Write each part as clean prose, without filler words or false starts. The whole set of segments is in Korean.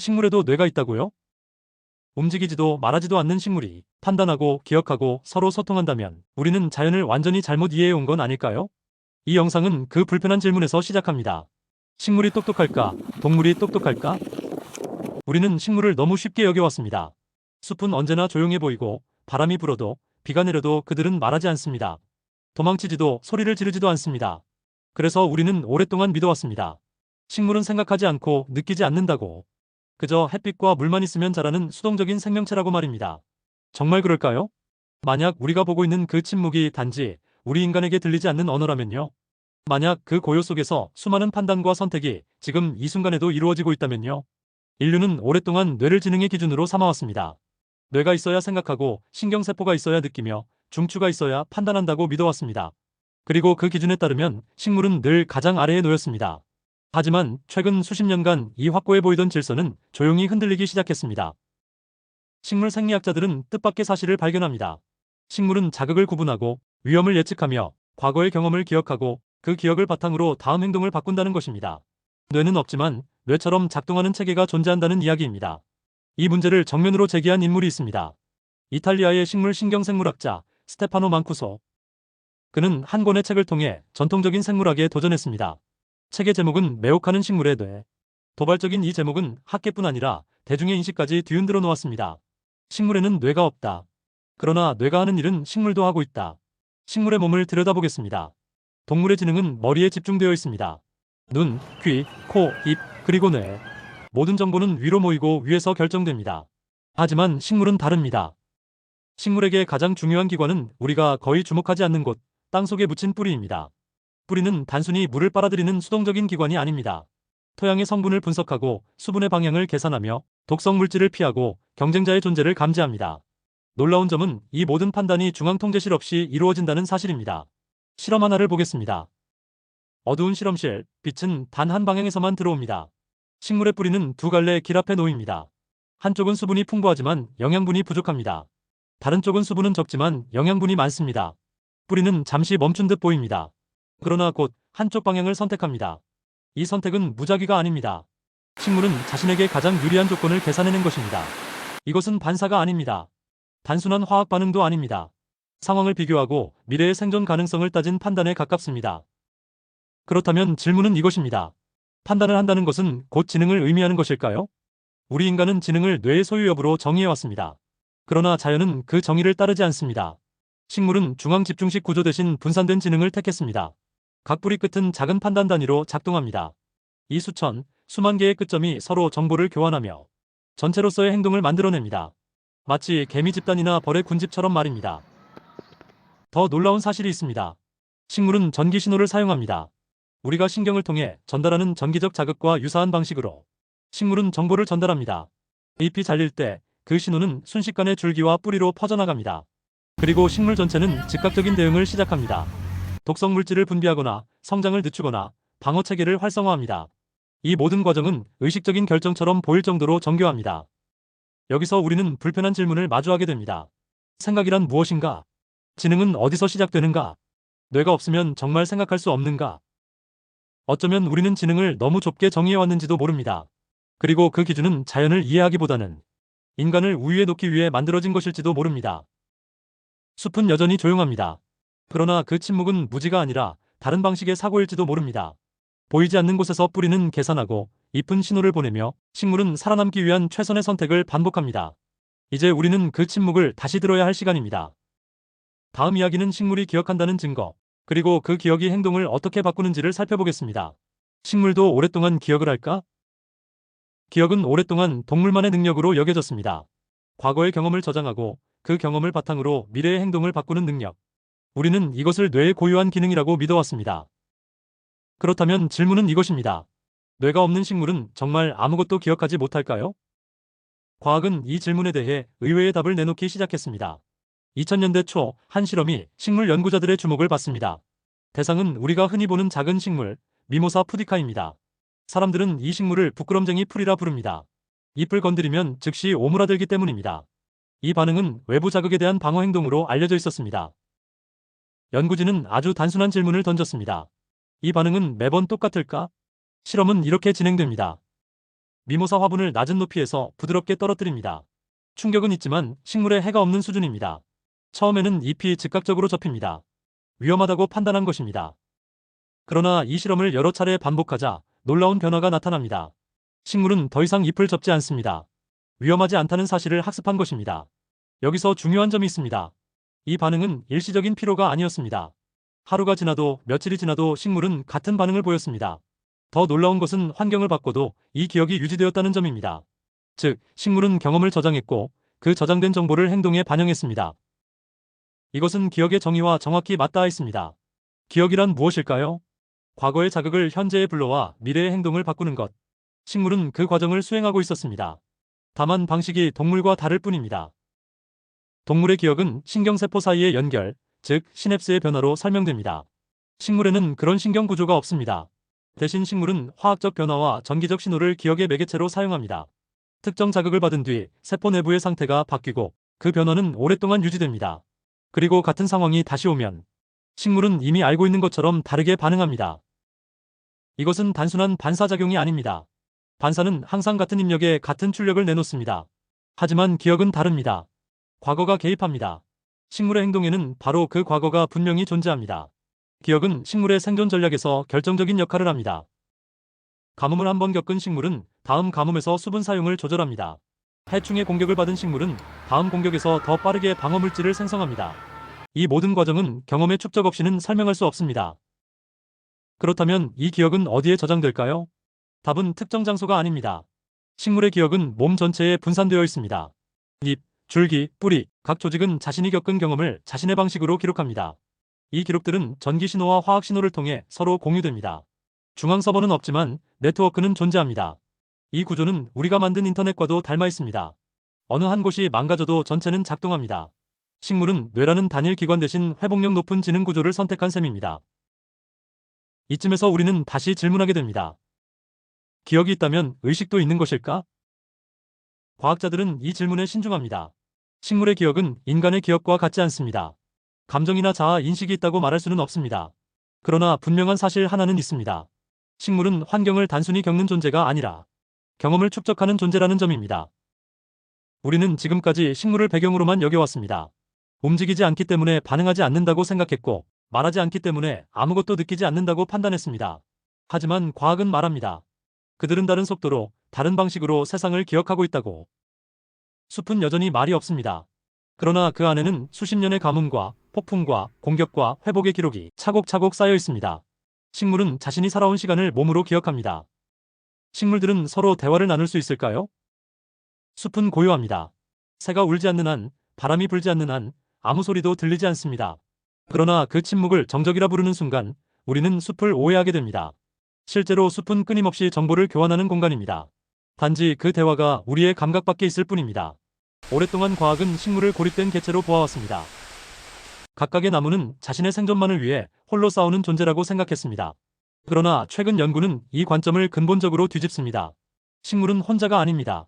식물에도 뇌가 있다고요? 움직이지도 말하지도 않는 식물이 판단하고 기억하고 서로 소통한다면 우리는 자연을 완전히 잘못 이해해 온 건 아닐까요? 이 영상은 그 불편한 질문에서 시작합니다. 식물이 똑똑할까? 동물이 똑똑할까? 우리는 식물을 너무 쉽게 여겨왔습니다. 숲은 언제나 조용해 보이고 바람이 불어도 비가 내려도 그들은 말하지 않습니다. 도망치지도 소리를 지르지도 않습니다. 그래서 우리는 오랫동안 믿어왔습니다. 식물은 생각하지 않고 느끼지 않는다고. 그저 햇빛과 물만 있으면 자라는 수동적인 생명체라고 말입니다. 정말 그럴까요? 만약 우리가 보고 있는 그 침묵이 단지 우리 인간에게 들리지 않는 언어라면요. 만약 그 고요 속에서 수많은 판단과 선택이 지금 이 순간에도 이루어지고 있다면요. 인류는 오랫동안 뇌를 지능의 기준으로 삼아왔습니다. 뇌가 있어야 생각하고 신경세포가 있어야 느끼며 중추가 있어야 판단한다고 믿어왔습니다. 그리고 그 기준에 따르면 식물은 늘 가장 아래에 놓였습니다. 하지만 최근 수십 년간 이 확고해 보이던 질서는 조용히 흔들리기 시작했습니다. 식물 생리학자들은 뜻밖의 사실을 발견합니다. 식물은 자극을 구분하고 위험을 예측하며 과거의 경험을 기억하고 그 기억을 바탕으로 다음 행동을 바꾼다는 것입니다. 뇌는 없지만 뇌처럼 작동하는 체계가 존재한다는 이야기입니다. 이 문제를 정면으로 제기한 인물이 있습니다. 이탈리아의 식물 신경생물학자 스테파노 망쿠소. 그는 한 권의 책을 통해 전통적인 생물학에 도전했습니다. 책의 제목은 매혹하는 식물의 뇌. 도발적인 이 제목은 학계뿐 아니라 대중의 인식까지 뒤흔들어 놓았습니다. 식물에는 뇌가 없다. 그러나 뇌가 하는 일은 식물도 하고 있다. 식물의 몸을 들여다보겠습니다. 동물의 지능은 머리에 집중되어 있습니다. 눈, 귀, 코, 입, 그리고 뇌. 모든 정보는 위로 모이고 위에서 결정됩니다. 하지만 식물은 다릅니다. 식물에게 가장 중요한 기관은 우리가 거의 주목하지 않는 곳, 땅속에 묻힌 뿌리입니다. 뿌리는 단순히 물을 빨아들이는 수동적인 기관이 아닙니다. 토양의 성분을 분석하고 수분의 방향을 계산하며 독성 물질을 피하고 경쟁자의 존재를 감지합니다. 놀라운 점은 이 모든 판단이 중앙통제실 없이 이루어진다는 사실입니다. 실험 하나를 보겠습니다. 어두운 실험실, 빛은 단 한 방향에서만 들어옵니다. 식물의 뿌리는 두 갈래 길 앞에 놓입니다. 한쪽은 수분이 풍부하지만 영양분이 부족합니다. 다른 쪽은 수분은 적지만 영양분이 많습니다. 뿌리는 잠시 멈춘 듯 보입니다. 그러나 곧 한쪽 방향을 선택합니다. 이 선택은 무작위가 아닙니다. 식물은 자신에게 가장 유리한 조건을 계산해낸 것입니다. 이것은 반사가 아닙니다. 단순한 화학 반응도 아닙니다. 상황을 비교하고 미래의 생존 가능성을 따진 판단에 가깝습니다. 그렇다면 질문은 이것입니다. 판단을 한다는 것은 곧 지능을 의미하는 것일까요? 우리 인간은 지능을 뇌의 소유 여부로 정의해왔습니다. 그러나 자연은 그 정의를 따르지 않습니다. 식물은 중앙 집중식 구조 대신 분산된 지능을 택했습니다. 각 뿌리 끝은 작은 판단 단위로 작동합니다. 이 수천, 수만 개의 끝점이 서로 정보를 교환하며 전체로서의 행동을 만들어냅니다. 마치 개미 집단이나 벌의 군집처럼 말입니다. 더 놀라운 사실이 있습니다. 식물은 전기 신호를 사용합니다. 우리가 신경을 통해 전달하는 전기적 자극과 유사한 방식으로 식물은 정보를 전달합니다. 잎이 잘릴 때 그 신호는 순식간에 줄기와 뿌리로 퍼져나갑니다. 그리고 식물 전체는 즉각적인 대응을 시작합니다. 독성 물질을 분비하거나 성장을 늦추거나 방어 체계를 활성화합니다. 이 모든 과정은 의식적인 결정처럼 보일 정도로 정교합니다. 여기서 우리는 불편한 질문을 마주하게 됩니다. 생각이란 무엇인가? 지능은 어디서 시작되는가? 뇌가 없으면 정말 생각할 수 없는가? 어쩌면 우리는 지능을 너무 좁게 정의해왔는지도 모릅니다. 그리고 그 기준은 자연을 이해하기보다는 인간을 우위에 놓기 위해 만들어진 것일지도 모릅니다. 숲은 여전히 조용합니다. 그러나 그 침묵은 무지가 아니라 다른 방식의 사고일지도 모릅니다. 보이지 않는 곳에서 뿌리는 계산하고 잎은 신호를 보내며 식물은 살아남기 위한 최선의 선택을 반복합니다. 이제 우리는 그 침묵을 다시 들어야 할 시간입니다. 다음 이야기는 식물이 기억한다는 증거, 그리고 그 기억이 행동을 어떻게 바꾸는지를 살펴보겠습니다. 식물도 오랫동안 기억을 할까? 기억은 오랫동안 동물만의 능력으로 여겨졌습니다. 과거의 경험을 저장하고 그 경험을 바탕으로 미래의 행동을 바꾸는 능력. 우리는 이것을 뇌의 고유한 기능이라고 믿어왔습니다. 그렇다면 질문은 이것입니다. 뇌가 없는 식물은 정말 아무것도 기억하지 못할까요? 과학은 이 질문에 대해 의외의 답을 내놓기 시작했습니다. 2000년대 초 한 실험이 식물 연구자들의 주목을 받습니다. 대상은 우리가 흔히 보는 작은 식물, 미모사 푸디카입니다. 사람들은 이 식물을 부끄럼쟁이 풀이라 부릅니다. 잎을 건드리면 즉시 오므라들기 때문입니다. 이 반응은 외부 자극에 대한 방어 행동으로 알려져 있었습니다. 연구진은 아주 단순한 질문을 던졌습니다. 이 반응은 매번 똑같을까? 실험은 이렇게 진행됩니다. 미모사 화분을 낮은 높이에서 부드럽게 떨어뜨립니다. 충격은 있지만 식물에 해가 없는 수준입니다. 처음에는 잎이 즉각적으로 접힙니다. 위험하다고 판단한 것입니다. 그러나 이 실험을 여러 차례 반복하자 놀라운 변화가 나타납니다. 식물은 더 이상 잎을 접지 않습니다. 위험하지 않다는 사실을 학습한 것입니다. 여기서 중요한 점이 있습니다. 이 반응은 일시적인 피로가 아니었습니다. 하루가 지나도 며칠이 지나도 식물은 같은 반응을 보였습니다. 더 놀라운 것은 환경을 바꿔도 이 기억이 유지되었다는 점입니다. 즉, 식물은 경험을 저장했고 그 저장된 정보를 행동에 반영했습니다. 이것은 기억의 정의와 정확히 맞닿아 있습니다. 기억이란 무엇일까요? 과거의 자극을 현재에 불러와 미래의 행동을 바꾸는 것. 식물은 그 과정을 수행하고 있었습니다. 다만 방식이 동물과 다를 뿐입니다. 동물의 기억은 신경세포 사이의 연결, 즉 시냅스의 변화로 설명됩니다. 식물에는 그런 신경 구조가 없습니다. 대신 식물은 화학적 변화와 전기적 신호를 기억의 매개체로 사용합니다. 특정 자극을 받은 뒤 세포 내부의 상태가 바뀌고 그 변화는 오랫동안 유지됩니다. 그리고 같은 상황이 다시 오면 식물은 이미 알고 있는 것처럼 다르게 반응합니다. 이것은 단순한 반사작용이 아닙니다. 반사는 항상 같은 입력에 같은 출력을 내놓습니다. 하지만 기억은 다릅니다. 과거가 개입합니다. 식물의 행동에는 바로 그 과거가 분명히 존재합니다. 기억은 식물의 생존 전략에서 결정적인 역할을 합니다. 가뭄을 한번 겪은 식물은 다음 가뭄에서 수분 사용을 조절합니다. 해충의 공격을 받은 식물은 다음 공격에서 더 빠르게 방어물질을 생성합니다. 이 모든 과정은 경험의 축적 없이는 설명할 수 없습니다. 그렇다면 이 기억은 어디에 저장될까요? 답은 특정 장소가 아닙니다. 식물의 기억은 몸 전체에 분산되어 있습니다. 잎, 줄기, 뿌리, 각 조직은 자신이 겪은 경험을 자신의 방식으로 기록합니다. 이 기록들은 전기 신호와 화학 신호를 통해 서로 공유됩니다. 중앙 서버는 없지만 네트워크는 존재합니다. 이 구조는 우리가 만든 인터넷과도 닮아 있습니다. 어느 한 곳이 망가져도 전체는 작동합니다. 식물은 뇌라는 단일 기관 대신 회복력 높은 지능 구조를 선택한 셈입니다. 이쯤에서 우리는 다시 질문하게 됩니다. 기억이 있다면 의식도 있는 것일까? 과학자들은 이 질문에 신중합니다. 식물의 기억은 인간의 기억과 같지 않습니다. 감정이나 자아 인식이 있다고 말할 수는 없습니다. 그러나 분명한 사실 하나는 있습니다. 식물은 환경을 단순히 겪는 존재가 아니라 경험을 축적하는 존재라는 점입니다. 우리는 지금까지 식물을 배경으로만 여겨왔습니다. 움직이지 않기 때문에 반응하지 않는다고 생각했고, 말하지 않기 때문에 아무것도 느끼지 않는다고 판단했습니다. 하지만 과학은 말합니다. 그들은 다른 속도로, 다른 방식으로 세상을 기억하고 있다고. 숲은 여전히 말이 없습니다. 그러나 그 안에는 수십 년의 가뭄과 폭풍과 공격과 회복의 기록이 차곡차곡 쌓여 있습니다. 식물은 자신이 살아온 시간을 몸으로 기억합니다. 식물들은 서로 대화를 나눌 수 있을까요? 숲은 고요합니다. 새가 울지 않는 한, 바람이 불지 않는 한, 아무 소리도 들리지 않습니다. 그러나 그 침묵을 정적이라 부르는 순간, 우리는 숲을 오해하게 됩니다. 실제로 숲은 끊임없이 정보를 교환하는 공간입니다. 단지 그 대화가 우리의 감각 밖에 있을 뿐입니다. 오랫동안 과학은 식물을 고립된 개체로 보아왔습니다. 각각의 나무는 자신의 생존만을 위해 홀로 싸우는 존재라고 생각했습니다. 그러나 최근 연구는 이 관점을 근본적으로 뒤집습니다. 식물은 혼자가 아닙니다.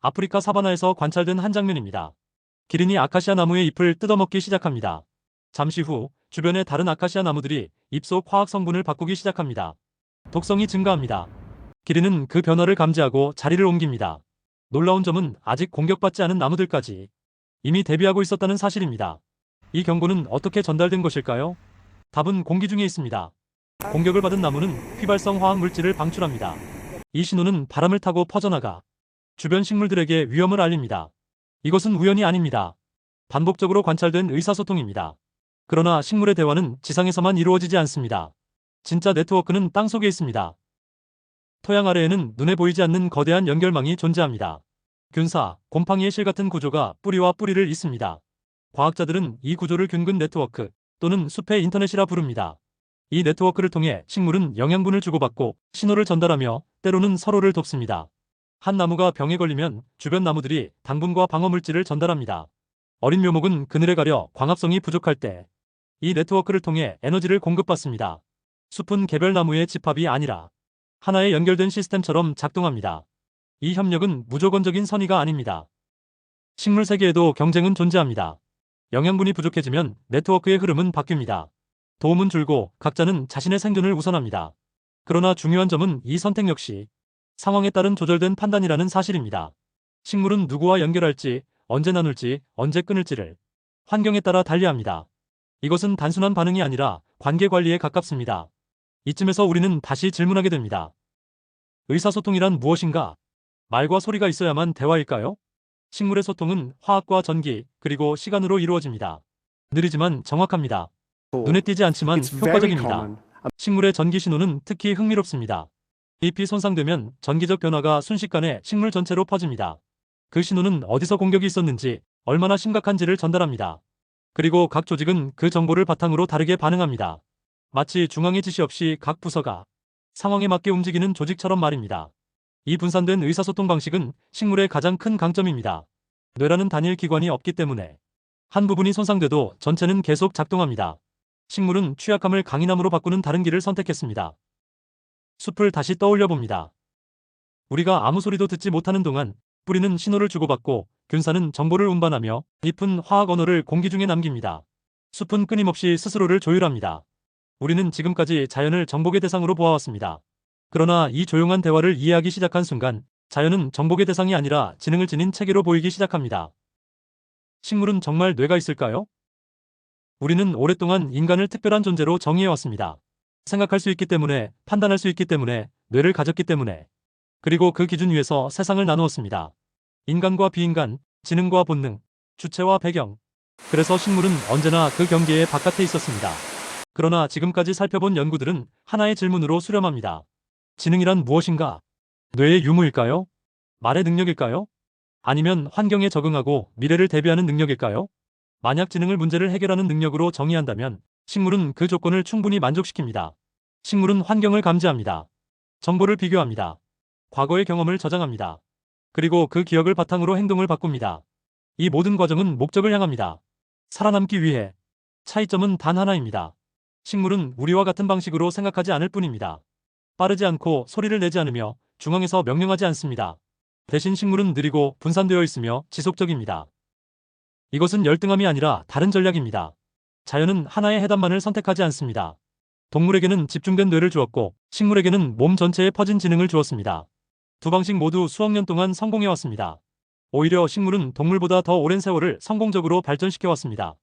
아프리카 사바나에서 관찰된 한 장면입니다. 기린이 아카시아 나무의 잎을 뜯어먹기 시작합니다. 잠시 후 주변의 다른 아카시아 나무들이 잎 속 화학 성분을 바꾸기 시작합니다. 독성이 증가합니다. 기린은 그 변화를 감지하고 자리를 옮깁니다. 놀라운 점은 아직 공격받지 않은 나무들까지 이미 대비하고 있었다는 사실입니다. 이 경고는 어떻게 전달된 것일까요? 답은 공기 중에 있습니다. 공격을 받은 나무는 휘발성 화학 물질을 방출합니다. 이 신호는 바람을 타고 퍼져나가 주변 식물들에게 위험을 알립니다. 이것은 우연이 아닙니다. 반복적으로 관찰된 의사소통입니다. 그러나 식물의 대화는 지상에서만 이루어지지 않습니다. 진짜 네트워크는 땅속에 있습니다. 토양 아래에는 눈에 보이지 않는 거대한 연결망이 존재합니다. 균사, 곰팡이의 실 같은 구조가 뿌리와 뿌리를 잇습니다. 과학자들은 이 구조를 균근 네트워크 또는 숲의 인터넷이라 부릅니다. 이 네트워크를 통해 식물은 영양분을 주고받고 신호를 전달하며 때로는 서로를 돕습니다. 한 나무가 병에 걸리면 주변 나무들이 당분과 방어물질을 전달합니다. 어린 묘목은 그늘에 가려 광합성이 부족할 때 이 네트워크를 통해 에너지를 공급받습니다. 숲은 개별 나무의 집합이 아니라 하나의 연결된 시스템처럼 작동합니다. 이 협력은 무조건적인 선의가 아닙니다. 식물 세계에도 경쟁은 존재합니다. 영양분이 부족해지면 네트워크의 흐름은 바뀝니다. 도움은 줄고 각자는 자신의 생존을 우선합니다. 그러나 중요한 점은 이 선택 역시 상황에 따른 조절된 판단이라는 사실입니다. 식물은 누구와 연결할지, 언제 나눌지, 언제 끊을지를 환경에 따라 달리합니다. 이것은 단순한 반응이 아니라 관계 관리에 가깝습니다. 이쯤에서 우리는 다시 질문하게 됩니다. 의사소통이란 무엇인가? 말과 소리가 있어야만 대화일까요? 식물의 소통은 화학과 전기, 그리고 시간으로 이루어집니다. 느리지만 정확합니다. 눈에 띄지 않지만 It's very 효과적입니다. common. 식물의 전기 신호는 특히 흥미롭습니다. 잎이 손상되면 전기적 변화가 순식간에 식물 전체로 퍼집니다. 그 신호는 어디서 공격이 있었는지, 얼마나 심각한지를 전달합니다. 그리고 각 조직은 그 정보를 바탕으로 다르게 반응합니다. 마치 중앙의 지시 없이 각 부서가 상황에 맞게 움직이는 조직처럼 말입니다. 이 분산된 의사소통 방식은 식물의 가장 큰 강점입니다. 뇌라는 단일 기관이 없기 때문에 한 부분이 손상돼도 전체는 계속 작동합니다. 식물은 취약함을 강인함으로 바꾸는 다른 길을 선택했습니다. 숲을 다시 떠올려 봅니다. 우리가 아무 소리도 듣지 못하는 동안 뿌리는 신호를 주고받고 균사는 정보를 운반하며 잎은 화학 언어를 공기 중에 남깁니다. 숲은 끊임없이 스스로를 조율합니다. 우리는 지금까지 자연을 정복의 대상으로 보아왔습니다. 그러나 이 조용한 대화를 이해하기 시작한 순간 자연은 정복의 대상이 아니라 지능을 지닌 체계로 보이기 시작합니다. 식물은 정말 뇌가 있을까요? 우리는 오랫동안 인간을 특별한 존재로 정의해왔습니다. 생각할 수 있기 때문에, 판단할 수 있기 때문에, 뇌를 가졌기 때문에, 그리고 그 기준 위에서 세상을 나누었습니다. 인간과 비인간, 지능과 본능, 주체와 배경. 그래서 식물은 언제나 그 경계의 바깥에 있었습니다. 그러나 지금까지 살펴본 연구들은 하나의 질문으로 수렴합니다. 지능이란 무엇인가? 뇌의 유무일까요? 말의 능력일까요? 아니면 환경에 적응하고 미래를 대비하는 능력일까요? 만약 지능을 문제를 해결하는 능력으로 정의한다면 식물은 그 조건을 충분히 만족시킵니다. 식물은 환경을 감지합니다. 정보를 비교합니다. 과거의 경험을 저장합니다. 그리고 그 기억을 바탕으로 행동을 바꿉니다. 이 모든 과정은 목적을 향합니다. 살아남기 위해. 차이점은 단 하나입니다. 식물은 우리와 같은 방식으로 생각하지 않을 뿐입니다. 빠르지 않고 소리를 내지 않으며 중앙에서 명령하지 않습니다. 대신 식물은 느리고 분산되어 있으며 지속적입니다. 이것은 열등함이 아니라 다른 전략입니다. 자연은 하나의 해답만을 선택하지 않습니다. 동물에게는 집중된 뇌를 주었고 식물에게는 몸 전체에 퍼진 지능을 주었습니다. 두 방식 모두 수억 년 동안 성공해왔습니다. 오히려 식물은 동물보다 더 오랜 세월을 성공적으로 발전시켜왔습니다.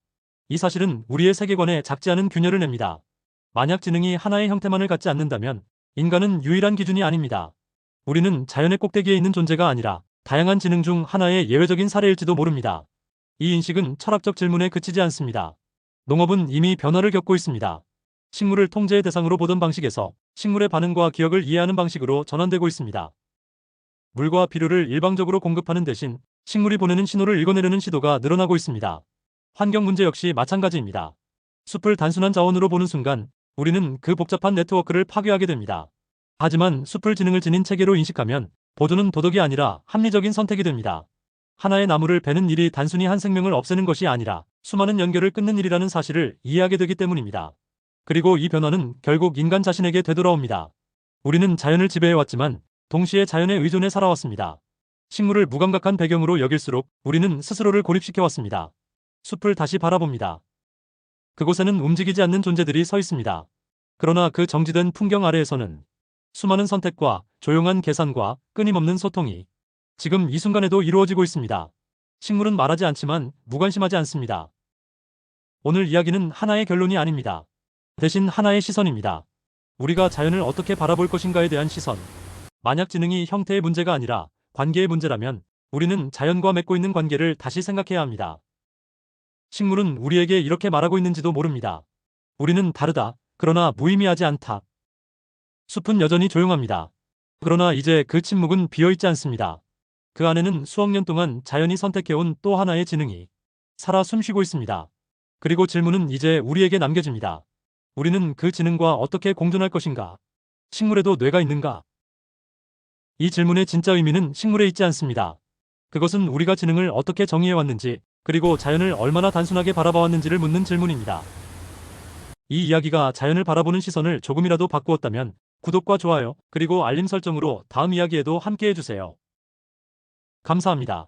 이 사실은 우리의 세계관에 작지 않은 균열을 냅니다. 만약 지능이 하나의 형태만을 갖지 않는다면 인간은 유일한 기준이 아닙니다. 우리는 자연의 꼭대기에 있는 존재가 아니라 다양한 지능 중 하나의 예외적인 사례일지도 모릅니다. 이 인식은 철학적 질문에 그치지 않습니다. 농업은 이미 변화를 겪고 있습니다. 식물을 통제의 대상으로 보던 방식에서 식물의 반응과 기억을 이해하는 방식으로 전환되고 있습니다. 물과 비료를 일방적으로 공급하는 대신 식물이 보내는 신호를 읽어내려는 시도가 늘어나고 있습니다. 환경 문제 역시 마찬가지입니다. 숲을 단순한 자원으로 보는 순간 우리는 그 복잡한 네트워크를 파괴하게 됩니다. 하지만 숲을 지능을 지닌 체계로 인식하면 보존은 도덕이 아니라 합리적인 선택이 됩니다. 하나의 나무를 베는 일이 단순히 한 생명을 없애는 것이 아니라 수많은 연결을 끊는 일이라는 사실을 이해하게 되기 때문입니다. 그리고 이 변화는 결국 인간 자신에게 되돌아옵니다. 우리는 자연을 지배해왔지만 동시에 자연에 의존해 살아왔습니다. 식물을 무감각한 배경으로 여길수록 우리는 스스로를 고립시켜왔습니다. 숲을 다시 바라봅니다. 그곳에는 움직이지 않는 존재들이 서 있습니다. 그러나 그 정지된 풍경 아래에서는 수많은 선택과 조용한 계산과 끊임없는 소통이 지금 이 순간에도 이루어지고 있습니다. 식물은 말하지 않지만 무관심하지 않습니다. 오늘 이야기는 하나의 결론이 아닙니다. 대신 하나의 시선입니다. 우리가 자연을 어떻게 바라볼 것인가에 대한 시선. 만약 지능이 형태의 문제가 아니라 관계의 문제라면 우리는 자연과 맺고 있는 관계를 다시 생각해야 합니다. 식물은 우리에게 이렇게 말하고 있는지도 모릅니다. 우리는 다르다. 그러나 무의미하지 않다. 숲은 여전히 조용합니다. 그러나 이제 그 침묵은 비어있지 않습니다. 그 안에는 수억 년 동안 자연이 선택해온 또 하나의 지능이 살아 숨쉬고 있습니다. 그리고 질문은 이제 우리에게 남겨집니다. 우리는 그 지능과 어떻게 공존할 것인가? 식물에도 뇌가 있는가? 이 질문의 진짜 의미는 식물에 있지 않습니다. 그것은 우리가 지능을 어떻게 정의해왔는지, 그리고 자연을 얼마나 단순하게 바라봐왔는지를 묻는 질문입니다. 이 이야기가 자연을 바라보는 시선을 조금이라도 바꾸었다면 구독과 좋아요, 그리고 알림 설정으로 다음 이야기에도 함께해주세요. 감사합니다.